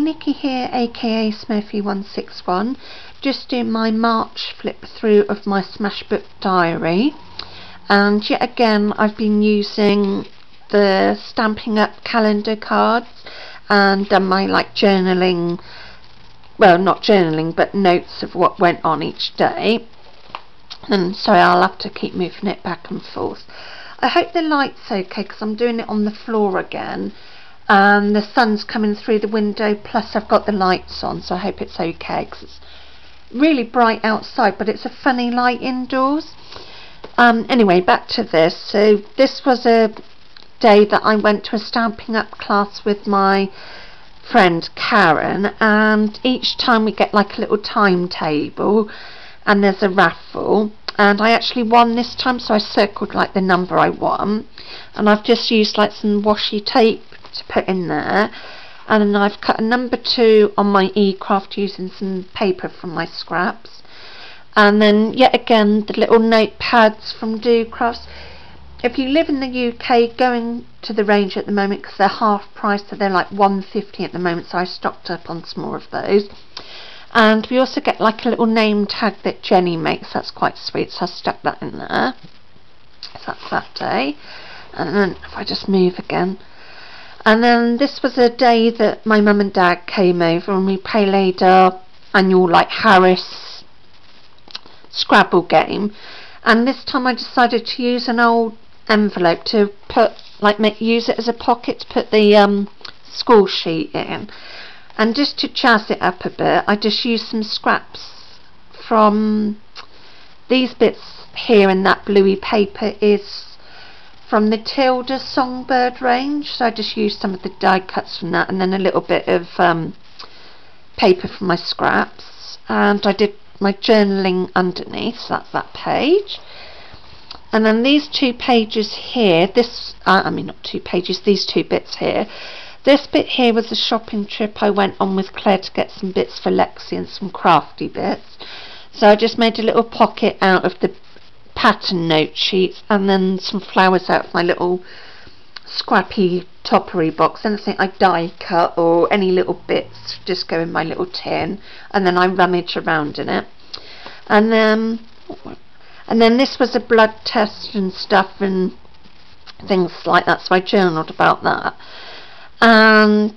Nikki here, aka Smurfy161, just doing my March flip through of my Smashbook diary, and yet again I've been using the Stampin' Up calendar cards and done my journaling, well, not journaling but notes of what went on each day. And sorry, I'll have to keep moving it back and forth. I hope the light's okay because I'm doing it on the floor again and the sun's coming through the window, plus I've got the lights on, so I hope it's okay because it's really bright outside but it's a funny light indoors. Anyway, back to this. So this was a day that I went to a Stampin' Up class with my friend Karen, and each time we get like a little timetable and there's a raffle, and I actually won this time, so I circled like the number I won, and I've just used like some washi tape to put in there, and then I've cut a number 2 on my eCraft using some paper from my scraps, and then yet again the little notepads from Do Crafts. If you live in the UK, going to the range at the moment because they're half price, so they're like £1.50 at the moment, so I stocked up on some more of those. And we also get like a little name tag that Jenny makes, that's quite sweet, so I stuck that in there. So that's that day. And then if I just move again, and then this was a day that my mum and dad came over and we played our annual Harris Scrabble game, and this time I decided to use an old envelope to put use it as a pocket to put the school sheet in. And just to jazz it up a bit, I just used some scraps from these bits here, and that bluey paper is from the Tilda Songbird range, so I just used some of the die cuts from that and then a little bit of paper from my scraps, and I did my journaling underneath, so that's that page. And then these 2 pages here, this I mean not 2 pages, these 2 bits here. This bit here was a shopping trip I went on with Claire to get some bits for Lexi and some crafty bits. So I just made a little pocket out of the pattern note sheets and then some flowers out of my little scrappy toppery box. Anything I die cut or any little bits just go in my little tin, and then I rummage around in it. And then this was a blood test and stuff and things like that, so I journaled about that. And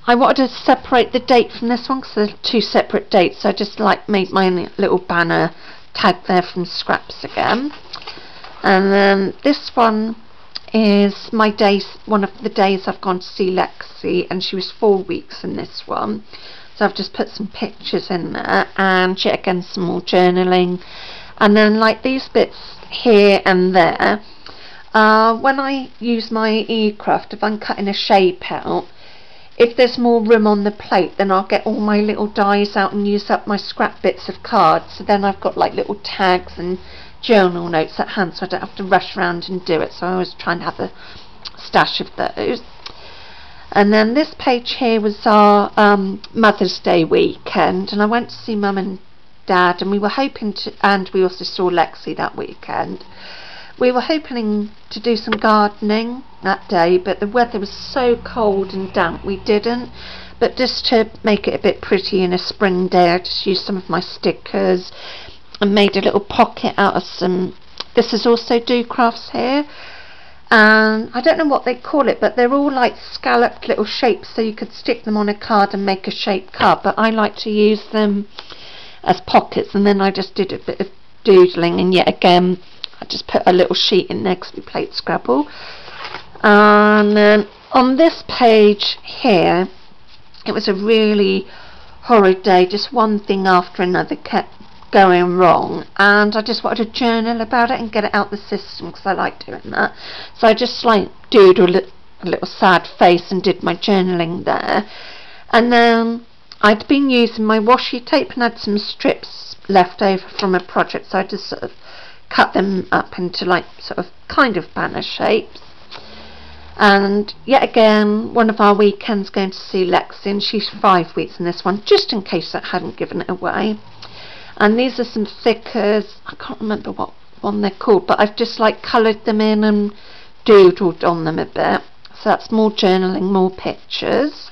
I wanted to separate the date from this one because they're 2 separate dates, so I just made my little banner tag there from scraps again. And then this one is my days, one of the days I've gone to see Lexi, and she was 4 weeks in this one, so I've just put some pictures in there, and yet again some more journaling. And then these bits here and there, when I use my eCraft, if I'm cutting a shape out, if there's more room on the plate, then I'll get all my little dies out and use up my scrap bits of cards, so then I've got little tags and journal notes at hand, so I don't have to rush around and do it, so I always try and have a stash of those. And then this page here was our Mother's Day weekend, and I went to see Mum and Dad, and we were hoping to, and we also saw Lexi that weekend. We were hoping to do some gardening that day, but the weather was so cold and damp we didn't. But just to make it a bit pretty in a spring day, I just used some of my stickers and made a little pocket out of some, this is also Do Crafts here, and I don't know what they call it, but they're all scalloped little shapes, so you could stick them on a card and make a shaped card, but I like to use them as pockets. And then I just did a bit of doodling, and yet again I just put a little sheet in there because we played Scrabble. And then on this page here, it was a really horrid day, just one thing after another kept going wrong, and I just wanted to journal about it and get it out the system because I like doing that. So I just doodled a little sad face and did my journaling there. And then I'd been using my washi tape and had some strips left over from a project, so I just sort of cut them up into kind of banner shapes. And yet again, one of our weekends going to see Lexi, and she's 5 weeks in this one, just in case I hadn't given it away. And these are some stickers, I can't remember what one they're called, but I've just coloured them in and doodled on them a bit. So that's more journaling, more pictures.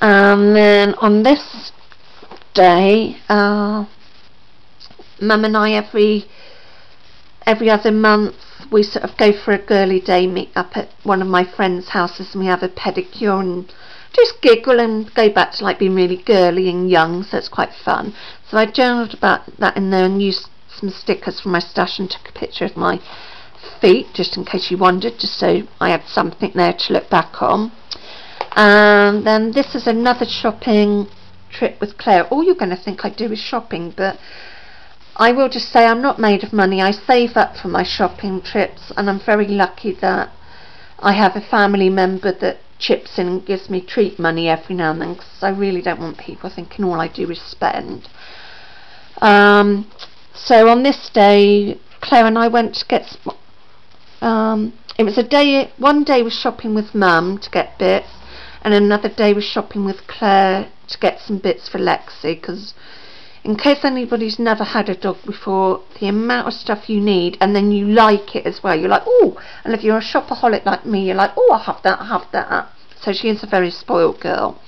And then on this day, Mum and I every other month we sort of go for a girly day, meet up at one of my friends' houses, and we have a pedicure and just giggle and go back to like being really girly and young, so it's quite fun. So I journaled about that in there and used some stickers from my stash and took a picture of my feet just in case you wondered, just so I had something there to look back on. And then this is another shopping trip with Claire. All you're going to think I do is shopping, but I will just say I'm not made of money. I save up for my shopping trips, and I'm very lucky that I have a family member that chips in and gives me treat money every now and then, because I really don't want people thinking all I do is spend. So on this day, Claire and I went to get it was one day was shopping with Mum to get bits, and another day was shopping with Claire to get some bits for Lexi, because in case anybody's never had a dog before, the amount of stuff you need, and then you like it as well. You're like, oh, and if you're a shopaholic like me, you're like, oh, I'll have that, I'll have that. So she is a very spoiled girl.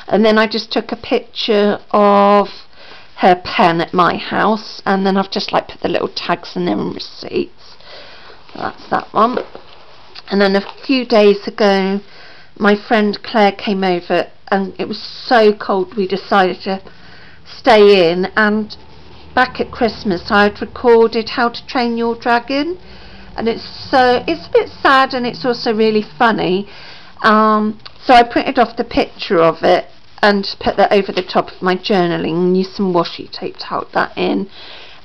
And then I just took a picture of her pen at my house, and then I've just like put the little tags in there and receipts. So that's that one. And then a few days ago, my friend Claire came over, and it was so cold we decided to stay in. And back at Christmas I had recorded How to Train Your Dragon, and it's a bit sad and it's also really funny. So I printed off the picture of it and put that over the top of my journaling and used some washi tape to hold that in.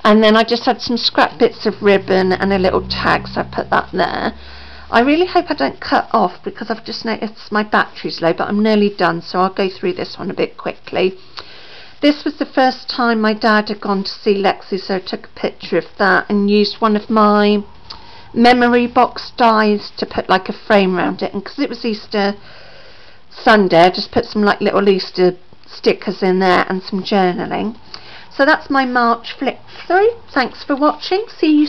And then I just had some scrap bits of ribbon and a little tag, so I put that there. I really hope I don't cut off because I've just noticed my battery's low, but I'm nearly done, so I'll go through this one a bit quickly. This was the first time my dad had gone to see Lexi, so I took a picture of that and used one of my memory box dies to put like a frame around it. And because it was Easter Sunday, I just put some like little Easter stickers in there and some journaling. So that's my March flip through. Thanks for watching. See you